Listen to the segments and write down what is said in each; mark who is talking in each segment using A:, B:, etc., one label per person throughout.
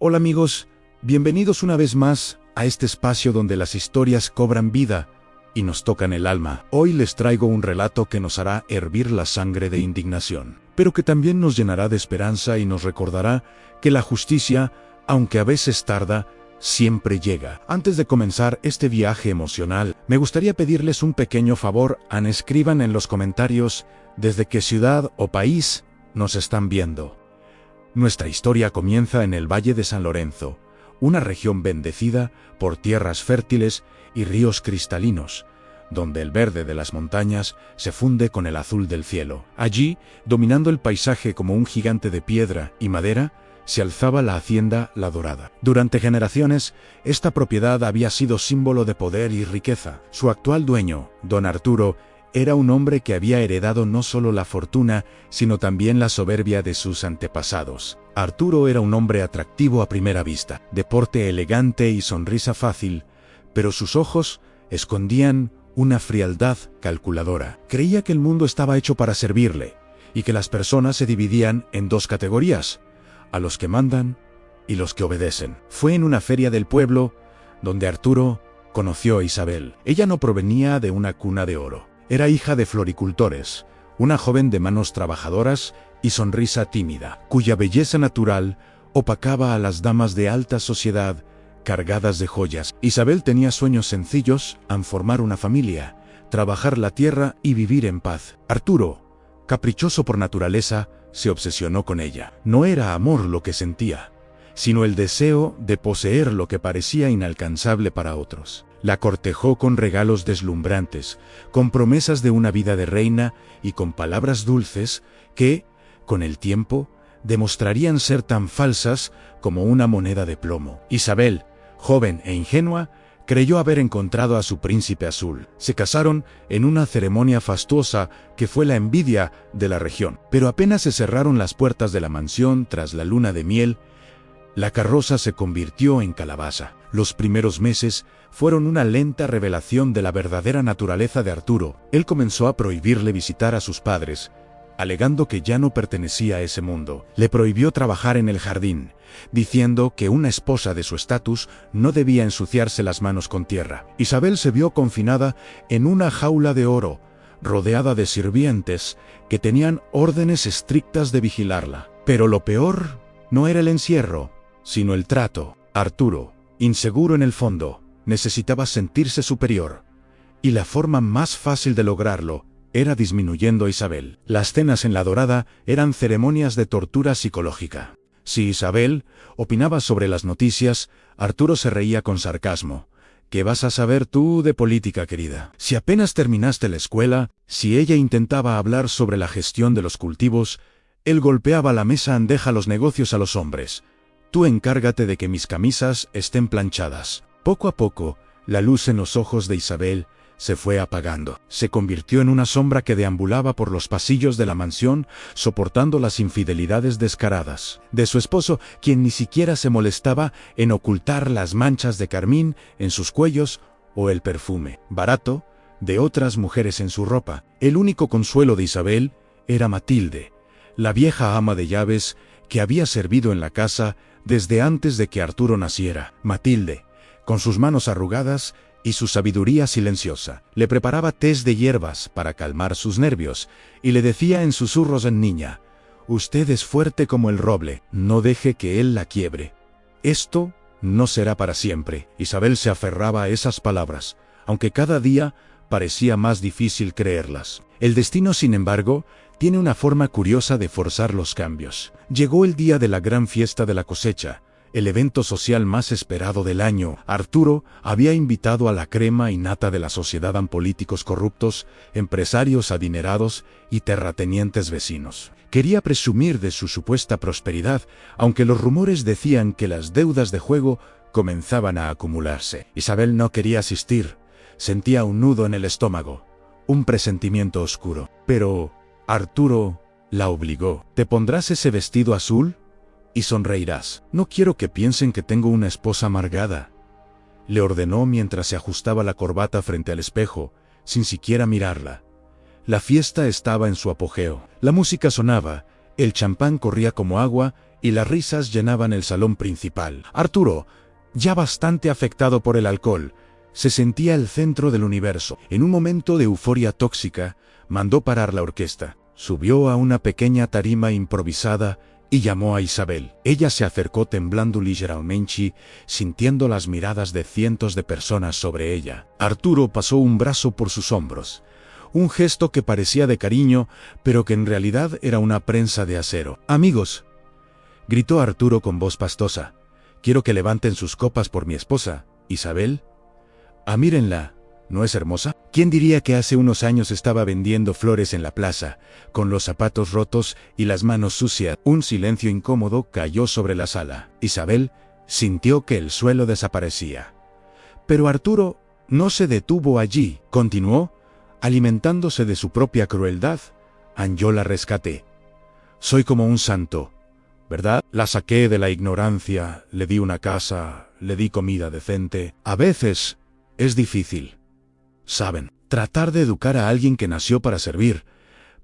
A: Hola amigos, bienvenidos una vez más a este espacio donde las historias cobran vida y nos tocan el alma. Hoy les traigo un relato que nos hará hervir la sangre de indignación, pero que también nos llenará de esperanza y nos recordará que la justicia, aunque a veces tarda, siempre llega. Antes de comenzar este viaje emocional, me gustaría pedirles un pequeño favor. Escriban en los comentarios desde qué ciudad o país nos están viendo. Nuestra historia comienza en el Valle de San Lorenzo, una región bendecida por tierras fértiles y ríos cristalinos, donde el verde de las montañas se funde con el azul del cielo. Allí, dominando el paisaje como un gigante de piedra y madera, se alzaba la hacienda La Dorada. Durante generaciones, esta propiedad había sido símbolo de poder y riqueza. Su actual dueño, don Arturo, era un hombre que había heredado no solo la fortuna, sino también la soberbia de sus antepasados. Arturo era un hombre atractivo a primera vista, de porte elegante y sonrisa fácil, pero sus ojos escondían una frialdad calculadora. Creía que el mundo estaba hecho para servirle, y que las personas se dividían en dos categorías: a los que mandan y los que obedecen. Fue en una feria del pueblo donde Arturo conoció a Isabel. Ella no provenía de una cuna de oro. Era hija de floricultores, una joven de manos trabajadoras y sonrisa tímida, cuya belleza natural opacaba a las damas de alta sociedad cargadas de joyas. Isabel tenía sueños sencillos: formar una familia, trabajar la tierra y vivir en paz. Arturo, caprichoso por naturaleza, se obsesionó con ella. No era amor lo que sentía, sino el deseo de poseer lo que parecía inalcanzable para otros. La cortejó con regalos deslumbrantes, con promesas de una vida de reina y con palabras dulces que, con el tiempo, demostrarían ser tan falsas como una moneda de plomo. Isabel, joven e ingenua, creyó haber encontrado a su príncipe azul. Se casaron en una ceremonia fastuosa que fue la envidia de la región. Pero apenas se cerraron las puertas de la mansión tras la luna de miel, la carroza se convirtió en calabaza. Los primeros meses fueron una lenta revelación de la verdadera naturaleza de Arturo. Él comenzó a prohibirle visitar a sus padres, alegando que ya no pertenecía a ese mundo. Le prohibió trabajar en el jardín, diciendo que una esposa de su estatus no debía ensuciarse las manos con tierra. Isabel se vio confinada en una jaula de oro, rodeada de sirvientes que tenían órdenes estrictas de vigilarla. Pero lo peor no era el encierro, sino el trato. Arturo, inseguro en el fondo, necesitaba sentirse superior, y la forma más fácil de lograrlo era disminuyendo a Isabel. Las cenas en La Dorada eran ceremonias de tortura psicológica. Si Isabel opinaba sobre las noticias, Arturo se reía con sarcasmo. ¿Qué vas a saber tú de política, querida? Si apenas terminaste la escuela, si ella intentaba hablar sobre la gestión de los cultivos, él golpeaba la mesa: deja los negocios a los hombres. Tú encárgate de que mis camisas estén planchadas. Poco a poco, la luz en los ojos de Isabel se fue apagando. Se convirtió en una sombra que deambulaba por los pasillos de la mansión, soportando las infidelidades descaradas de su esposo, quien ni siquiera se molestaba en ocultar las manchas de carmín en sus cuellos o el perfume barato de otras mujeres en su ropa. El único consuelo de Isabel era Matilde, la vieja ama de llaves que había servido en la casa desde antes de que Arturo naciera. Matilde, con sus manos arrugadas y su sabiduría silenciosa, le preparaba tés de hierbas para calmar sus nervios y le decía en susurros: niña, usted es fuerte como el roble, no deje que él la quiebre. Esto no será para siempre. Isabel se aferraba a esas palabras, aunque cada día parecía más difícil creerlas. El destino, sin embargo, tiene una forma curiosa de forzar los cambios. Llegó el día de la gran fiesta de la cosecha, el evento social más esperado del año. Arturo había invitado a la crema y nata de la sociedad a políticos corruptos, empresarios adinerados y terratenientes vecinos. Quería presumir de su supuesta prosperidad, aunque los rumores decían que las deudas de juego comenzaban a acumularse. Isabel no quería asistir. Sentía un nudo en el estómago, un presentimiento oscuro. Pero Arturo la obligó. ¿Te pondrás ese vestido azul? Y sonreirás. No quiero que piensen que tengo una esposa amargada, le ordenó mientras se ajustaba la corbata frente al espejo, sin siquiera mirarla. La fiesta estaba en su apogeo. La música sonaba, el champán corría como agua y las risas llenaban el salón principal. Arturo, ya bastante afectado por el alcohol, se sentía el centro del universo. En un momento de euforia tóxica, mandó parar la orquesta. Subió a una pequeña tarima improvisada y llamó a Isabel. Ella se acercó temblando ligeramente, sintiendo las miradas de cientos de personas sobre ella. Arturo pasó un brazo por sus hombros. Un gesto que parecía de cariño, pero que en realidad era una prensa de acero. «Amigos», gritó Arturo con voz pastosa, «quiero que levanten sus copas por mi esposa, Isabel. Mírenla, ¿no es hermosa? ¿Quién diría que hace unos años estaba vendiendo flores en la plaza, con los zapatos rotos y las manos sucias?» Un silencio incómodo cayó sobre la sala. Isabel sintió que el suelo desaparecía. Pero Arturo no se detuvo allí. Continuó, alimentándose de su propia crueldad. «Yo la rescaté. Soy como un santo, ¿verdad? La saqué de la ignorancia, le di una casa, le di comida decente. A veces es difícil, ¿saben? Tratar de educar a alguien que nació para servir,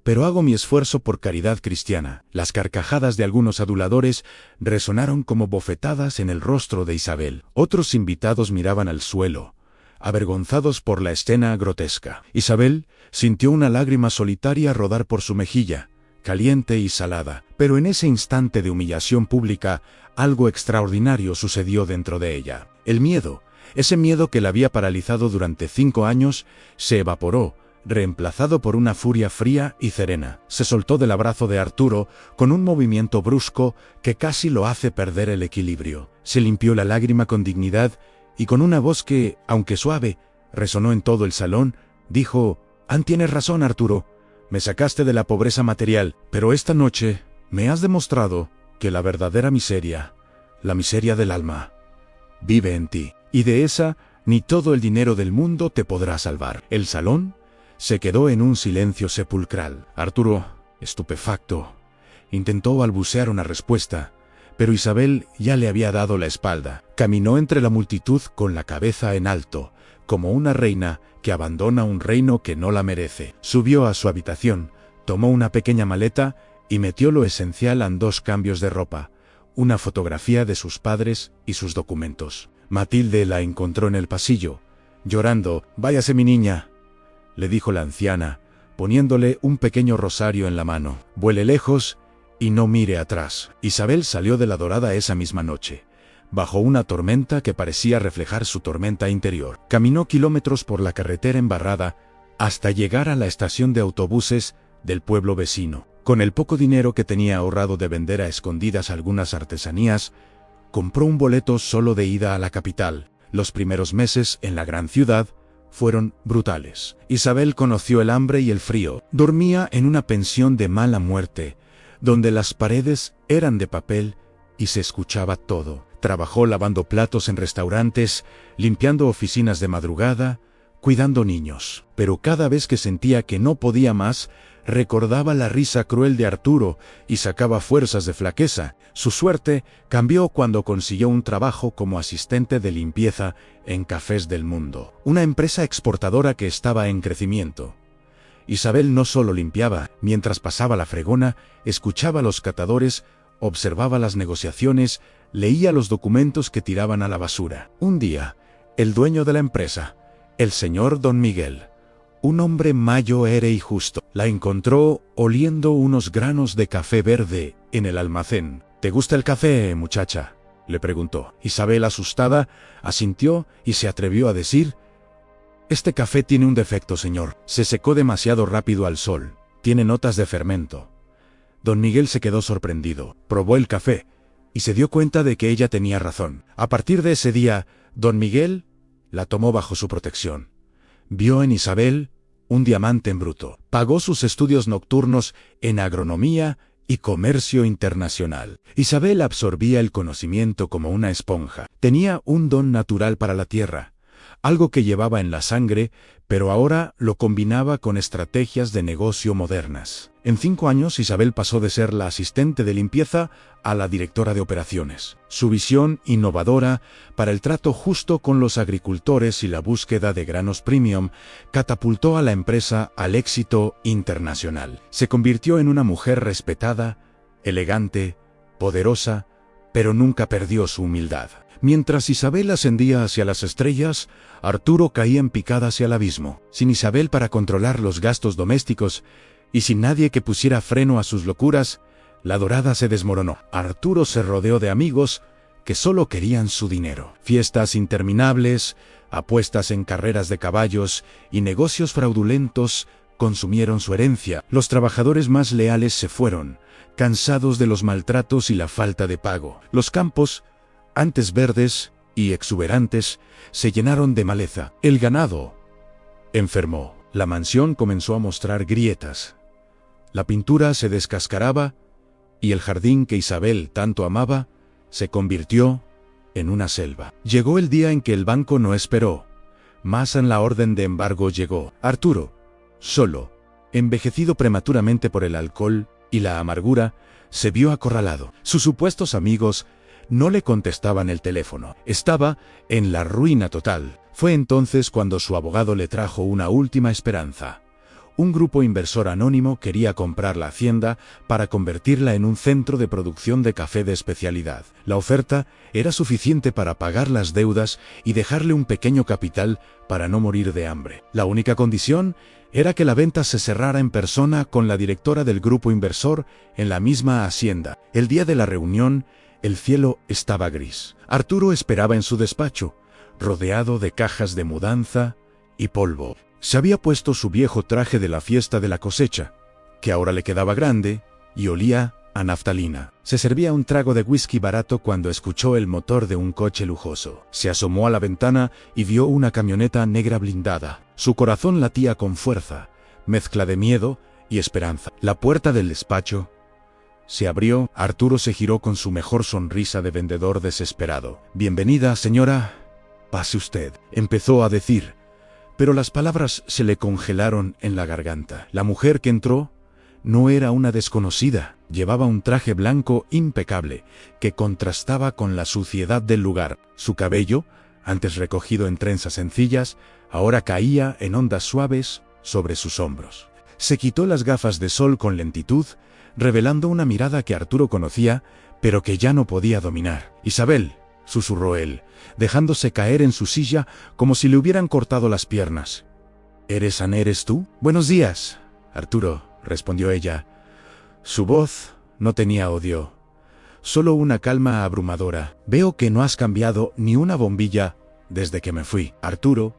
A: pero hago mi esfuerzo por caridad cristiana». Las carcajadas de algunos aduladores resonaron como bofetadas en el rostro de Isabel. Otros invitados miraban al suelo, avergonzados por la escena grotesca. Isabel sintió una lágrima solitaria rodar por su mejilla, caliente y salada. Pero en ese instante de humillación pública, algo extraordinario sucedió dentro de ella. El miedo, ese miedo que la había paralizado durante 5 años, se evaporó, reemplazado por una furia fría y serena. Se soltó del abrazo de Arturo con un movimiento brusco que casi lo hace perder el equilibrio. Se limpió la lágrima con dignidad y con una voz que, aunque suave, resonó en todo el salón, dijo: «Tienes razón, Arturo. Me sacaste de la pobreza material, pero esta noche me has demostrado que la verdadera miseria, la miseria del alma, vive en ti. Y de esa, ni todo el dinero del mundo te podrá salvar». El salón se quedó en un silencio sepulcral. Arturo, estupefacto, intentó balbucear una respuesta, pero Isabel ya le había dado la espalda. Caminó entre la multitud con la cabeza en alto, como una reina que abandona un reino que no la merece. Subió a su habitación, tomó una pequeña maleta y metió lo esencial en 2 cambios de ropa, una fotografía de sus padres y sus documentos. Matilde la encontró en el pasillo, llorando. «Váyase, mi niña», le dijo la anciana, poniéndole un pequeño rosario en la mano. «Vuele lejos y no mire atrás». Isabel salió de la Dorada esa misma noche, bajo una tormenta que parecía reflejar su tormenta interior. Caminó kilómetros por la carretera embarrada hasta llegar a la estación de autobuses del pueblo vecino. Con el poco dinero que tenía ahorrado de vender a escondidas algunas artesanías, compró un boleto solo de ida a la capital. Los primeros meses en la gran ciudad fueron brutales. Isabel conoció el hambre y el frío. Dormía en una pensión de mala muerte, donde las paredes eran de papel y se escuchaba todo. Trabajó lavando platos en restaurantes, limpiando oficinas de madrugada, cuidando niños. Pero cada vez que sentía que no podía más, recordaba la risa cruel de Arturo y sacaba fuerzas de flaqueza. Su suerte cambió cuando consiguió un trabajo como asistente de limpieza en Cafés del Mundo, una empresa exportadora que estaba en crecimiento. Isabel no solo limpiaba, mientras pasaba la fregona, escuchaba a los catadores, observaba las negociaciones, leía los documentos que tiraban a la basura. Un día, el dueño de la empresa, el señor Don Miguel, un hombre mayor y justo, la encontró oliendo unos granos de café verde en el almacén. «¿Te gusta el café, muchacha?», le preguntó. Isabel, asustada, asintió y se atrevió a decir: «Este café tiene un defecto, señor. Se secó demasiado rápido al sol. Tiene notas de fermento». Don Miguel se quedó sorprendido. Probó el café y se dio cuenta de que ella tenía razón. A partir de ese día, Don Miguel la tomó bajo su protección. Vio en Isabel un diamante en bruto. Pagó sus estudios nocturnos en agronomía y comercio internacional. Isabel absorbía el conocimiento como una esponja. Tenía un don natural para la tierra, algo que llevaba en la sangre, pero ahora lo combinaba con estrategias de negocio modernas. En 5 años, Isabel pasó de ser la asistente de limpieza a la directora de operaciones. Su visión innovadora para el trato justo con los agricultores y la búsqueda de granos premium catapultó a la empresa al éxito internacional. Se convirtió en una mujer respetada, elegante poderosa, pero nunca perdió su humildad. Mientras Isabel ascendía hacia las estrellas, Arturo caía en picada hacia el abismo. Sin Isabel para controlar los gastos domésticos y sin nadie que pusiera freno a sus locuras, la dorada se desmoronó. Arturo se rodeó de amigos que solo querían su dinero. Fiestas interminables, apuestas en carreras de caballos y negocios fraudulentos consumieron su herencia. Los trabajadores más leales se fueron, cansados de los maltratos y la falta de pago. Los campos, antes verdes y exuberantes, se llenaron de maleza. El ganado enfermó. La mansión comenzó a mostrar grietas. La pintura se descascaraba y el jardín que Isabel tanto amaba se convirtió en una selva. Llegó el día en que el banco no esperó. Más en la orden de embargo llegó. Arturo, solo, envejecido prematuramente por el alcohol y la amargura, se vio acorralado. Sus supuestos amigos no le contestaban el teléfono. Estaba en la ruina total. Fue entonces cuando su abogado le trajo una última esperanza. Un grupo inversor anónimo quería comprar la hacienda para convertirla en un centro de producción de café de especialidad. La oferta era suficiente para pagar las deudas y dejarle un pequeño capital para no morir de hambre. La única condición era que la venta se cerrara en persona con la directora del grupo inversor en la misma hacienda. El día de la reunión, el cielo estaba gris. Arturo esperaba en su despacho, rodeado de cajas de mudanza y polvo. Se había puesto su viejo traje de la fiesta de la cosecha, que ahora le quedaba grande y olía a naftalina. Se servía un trago de whisky barato cuando escuchó el motor de un coche lujoso. Se asomó a la ventana y vio una camioneta negra blindada. Su corazón latía con fuerza, mezcla de miedo y esperanza. La puerta del despacho se abrió. Arturo se giró con su mejor sonrisa de vendedor desesperado. «Bienvenida, señora. Pase usted», empezó a decir, pero las palabras se le congelaron en la garganta. La mujer que entró no era una desconocida. Llevaba un traje blanco impecable que contrastaba con la suciedad del lugar. Su cabello, antes recogido en trenzas sencillas, ahora caía en ondas suaves sobre sus hombros. Se quitó las gafas de sol con lentitud, revelando una mirada que Arturo conocía, pero que ya no podía dominar. «Isabel», susurró él, dejándose caer en su silla como si le hubieran cortado las piernas. ¿Eres tú? «Buenos días, Arturo», respondió ella. Su voz no tenía odio, solo una calma abrumadora. «Veo que no has cambiado ni una bombilla desde que me fui». Arturo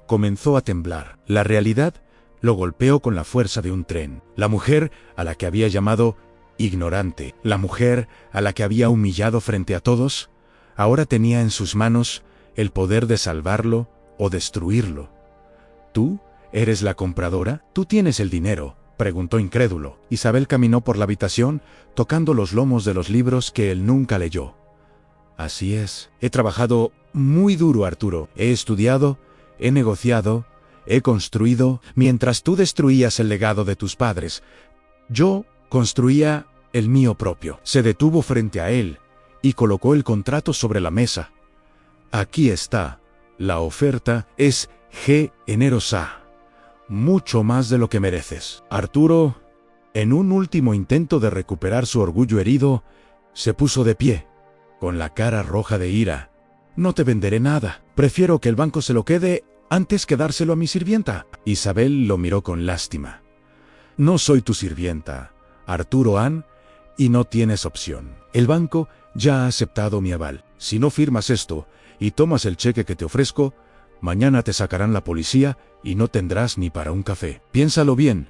A: comenzó a temblar. La realidad lo golpeó con la fuerza de un tren. La mujer a la que había llamado ignorante, la mujer a la que había humillado frente a todos, ahora tenía en sus manos el poder de salvarlo o destruirlo. «¿Tú eres la compradora? ¿Tú tienes el dinero?», preguntó incrédulo. Isabel caminó por la habitación, tocando los lomos de los libros que él nunca leyó. «Así es. He trabajado muy duro, Arturo. He estudiado, he negociado, he construido. Mientras tú destruías el legado de tus padres, yo construía el mío propio». Se detuvo frente a él y colocó el contrato sobre la mesa. «Aquí está. La oferta es generosa. Mucho más de lo que mereces». Arturo, en un último intento de recuperar su orgullo herido, se puso de pie, con la cara roja de ira. «No te venderé nada. Prefiero que el banco se lo quede antes que dárselo a mi sirvienta». Isabel lo miró con lástima. «No soy tu sirvienta, Arturo Ann, y no tienes opción. El banco ya ha aceptado mi aval. Si no firmas esto y tomas el cheque que te ofrezco, mañana te sacarán la policía y no tendrás ni para un café. Piénsalo bien.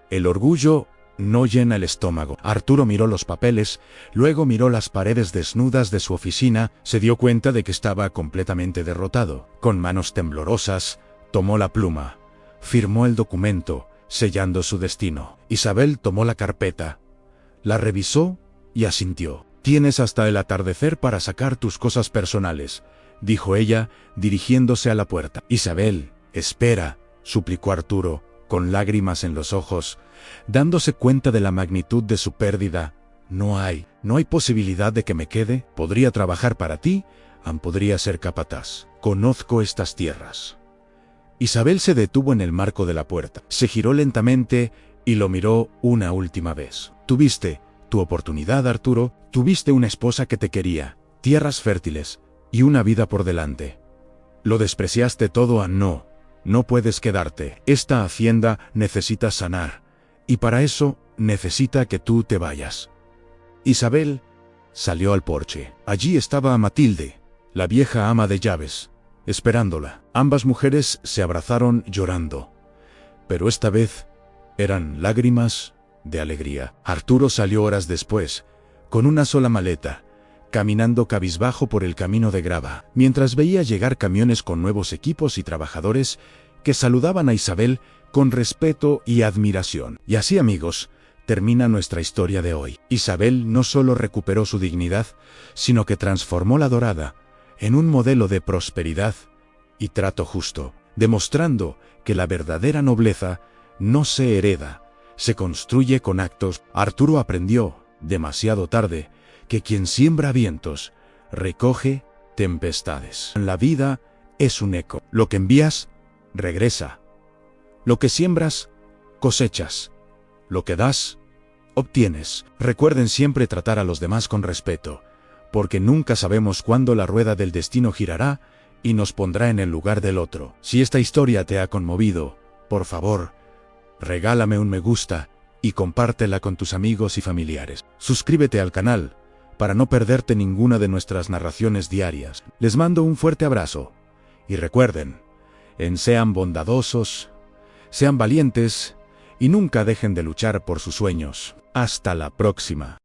A: El orgullo no llena el estómago». Arturo miró los papeles, luego miró las paredes desnudas de su oficina, se dio cuenta de que estaba completamente derrotado. Con manos temblorosas, tomó la pluma, firmó el documento, sellando su destino. Isabel tomó la carpeta, la revisó y asintió. «Tienes hasta el atardecer para sacar tus cosas personales», dijo ella, dirigiéndose a la puerta. «Isabel, espera», suplicó Arturo, con lágrimas en los ojos, dándose cuenta de la magnitud de su pérdida. No hay posibilidad de que me quede. Podría trabajar para ti, podría ser capataz. Conozco estas tierras». Isabel se detuvo en el marco de la puerta, se giró lentamente y lo miró una última vez. «Tuviste tu oportunidad, Arturo. Tuviste una esposa que te quería, tierras fértiles y una vida por delante. Lo despreciaste todo a no puedes quedarte. Esta hacienda necesita sanar, y para eso necesita que tú te vayas. Isabel salió al porche. Allí estaba Matilde, la vieja ama de llaves, esperándola. Ambas mujeres se abrazaron llorando, pero esta vez eran lágrimas de alegría. Arturo salió horas después, con una sola maleta, caminando cabizbajo por el camino de grava, mientras veía llegar camiones con nuevos equipos y trabajadores que saludaban a Isabel con respeto y admiración. Y así, amigos, termina nuestra historia de hoy. Isabel no solo recuperó su dignidad, sino que transformó La Dorada en un modelo de prosperidad y trato justo, demostrando que la verdadera nobleza no se hereda, se construye con actos. Arturo aprendió, demasiado tarde, que quien siembra vientos, recoge tempestades. La vida es un eco. Lo que envías, regresa. Lo que siembras, cosechas. Lo que das, obtienes. Recuerden siempre tratar a los demás con respeto, porque nunca sabemos cuándo la rueda del destino girará y nos pondrá en el lugar del otro. Si esta historia te ha conmovido, por favor, regálame un me gusta y compártela con tus amigos y familiares. Suscríbete al canal para no perderte ninguna de nuestras narraciones diarias. Les mando un fuerte abrazo y recuerden, sean bondadosos, sean valientes y nunca dejen de luchar por sus sueños. Hasta la próxima.